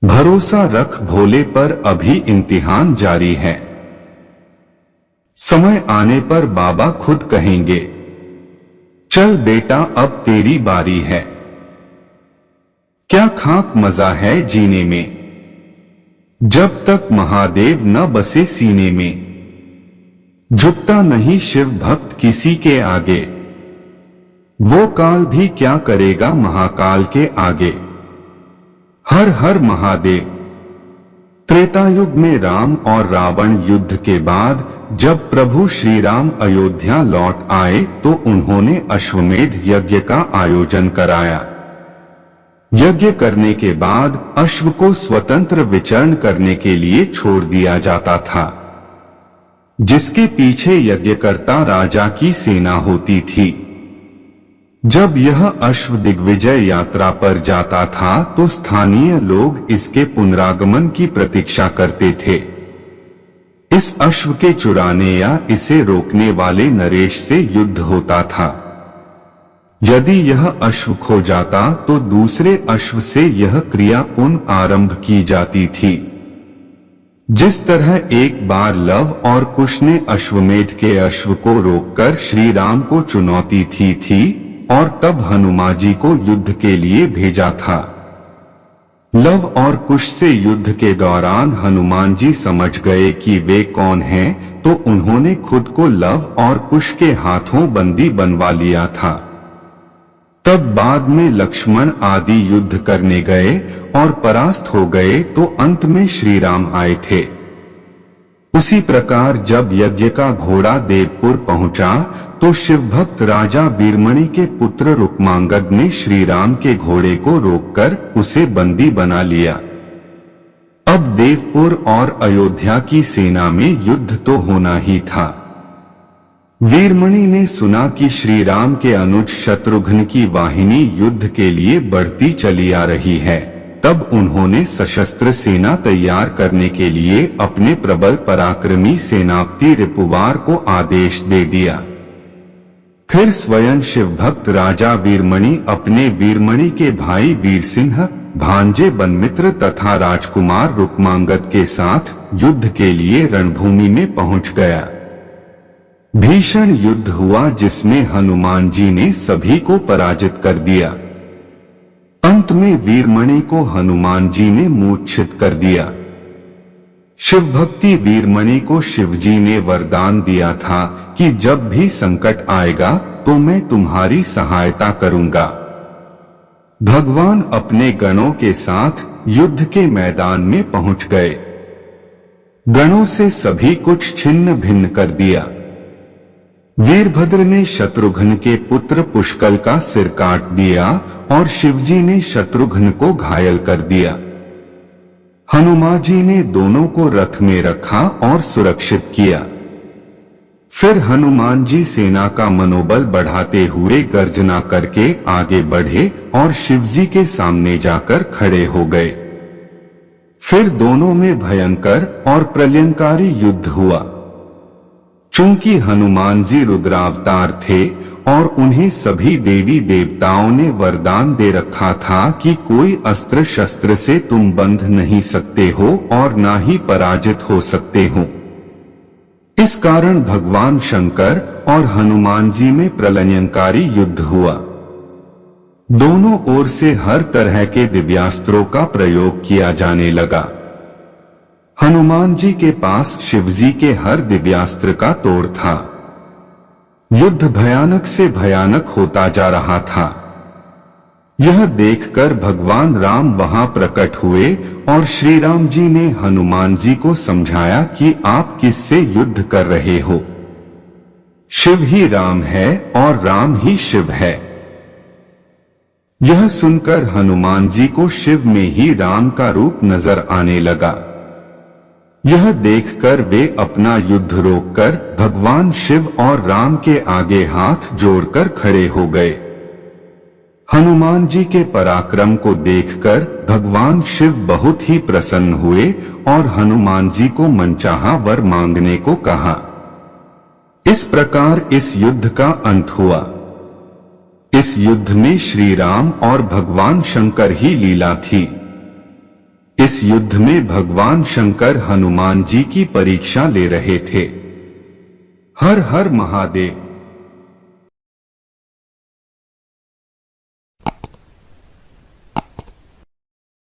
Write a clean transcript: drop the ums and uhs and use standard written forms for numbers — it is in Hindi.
भरोसा रख भोले पर, अभी इम्तिहान जारी है। समय आने पर बाबा खुद कहेंगे, चल बेटा अब तेरी बारी है। क्या खाक मजा है जीने में, जब तक महादेव न बसे सीने में। झुकता नहीं शिव भक्त किसी के आगे, वो काल भी क्या करेगा महाकाल के आगे। हर हर महादेव। त्रेतायुग में राम और रावण युद्ध के बाद जब प्रभु श्री राम अयोध्या लौट आए तो उन्होंने अश्वमेध यज्ञ का आयोजन कराया। यज्ञ करने के बाद अश्व को स्वतंत्र विचरण करने के लिए छोड़ दिया जाता था, जिसके पीछे यज्ञकर्ता राजा की सेना होती थी। जब यह अश्व दिग्विजय यात्रा पर जाता था तो स्थानीय लोग इसके पुनरागमन की प्रतीक्षा करते थे। इस अश्व के चुराने या इसे रोकने वाले नरेश से युद्ध होता था। यदि यह अश्व खो जाता तो दूसरे अश्व से यह क्रिया पुनः आरंभ की जाती थी। जिस तरह एक बार लव और कुश ने अश्वमेध के अश्व को रोककर श्री राम को चुनौती थी और तब हनुमान जी को युद्ध के लिए भेजा था। लव और कुश से युद्ध के दौरान हनुमान जी समझ गए कि वे कौन हैं, तो उन्होंने खुद को लव और कुश के हाथों बंदी बनवा लिया था। तब बाद में लक्ष्मण आदि युद्ध करने गए और परास्त हो गए तो अंत में श्री राम आए थे। उसी प्रकार जब यज्ञ का घोड़ा देवपुर पहुंचा तो शिवभक्त राजा वीरमणि के पुत्र रुक्मांगद ने श्री राम के घोड़े को रोककर उसे बंदी बना लिया। अब देवपुर और अयोध्या की सेना में युद्ध तो होना ही था। वीरमणि ने सुना कि श्री राम के अनुज शत्रुघ्न की वाहिनी युद्ध के लिए बढ़ती चली आ रही है। तब उन्होंने सशस्त्र सेना तैयार करने के लिए अपने प्रबल पराक्रमी सेनापति रिपुवार को आदेश दे दिया। फिर स्वयं शिवभक्त राजा वीरमणि अपने वीरमणि के भाई वीरसिंह, भांजे बनमित्र तथा राजकुमार रुक्मांगद के साथ युद्ध के लिए रणभूमि में पहुंच गया। भीषण युद्ध हुआ जिसमें हनुमान जी ने सभी को पराजित कर दिया। अंत में वीरमणि को हनुमान जी ने मूर्छित कर दिया। शिवभक्ति वीरमणि को शिवजी ने वरदान दिया था कि जब भी संकट आएगा तो मैं तुम्हारी सहायता करूंगा। भगवान अपने गणों के साथ युद्ध के मैदान में पहुंच गए। गणों से सभी कुछ छिन्न भिन्न कर दिया। वीरभद्र ने शत्रुघ्न के पुत्र पुष्कल का सिर काट दिया और शिवजी ने शत्रुघ्न को घायल कर दिया। हनुमान जी ने दोनों को रथ में रखा और सुरक्षित किया। फिर हनुमान जी सेना का मनोबल बढ़ाते हुए गर्जना करके आगे बढ़े और शिवजी के सामने जाकर खड़े हो गए। फिर दोनों में भयंकर और प्रलयंकारी युद्ध हुआ। चूंकि हनुमान जी रुद्रावतार थे और उन्हें सभी देवी देवताओं ने वरदान दे रखा था कि कोई अस्त्र शस्त्र से तुम बंध नहीं सकते हो और ना ही पराजित हो सकते हो। इस कारण भगवान शंकर और हनुमान जी में प्रलयंकारी युद्ध हुआ। दोनों ओर से हर तरह के दिव्यास्त्रों का प्रयोग किया जाने लगा। हनुमान जी के पास शिवजी के हर दिव्यास्त्र का तोड़ था। युद्ध भयानक से भयानक होता जा रहा था। यह देखकर भगवान राम वहां प्रकट हुए और श्री राम जी ने हनुमान जी को समझाया कि आप किससे युद्ध कर रहे हो। शिव ही राम है और राम ही शिव है। यह सुनकर हनुमान जी को शिव में ही राम का रूप नजर आने लगा। यह देखकर वे अपना युद्ध रोककर भगवान शिव और राम के आगे हाथ जोड़कर खड़े हो गए। हनुमान जी के पराक्रम को देखकर भगवान शिव बहुत ही प्रसन्न हुए और हनुमान जी को मनचाहा वर मांगने को कहा। इस प्रकार इस युद्ध का अंत हुआ। इस युद्ध में श्री राम और भगवान शंकर ही लीला थी। इस युद्ध में भगवान शंकर हनुमान जी की परीक्षा ले रहे थे। हर हर महादेव।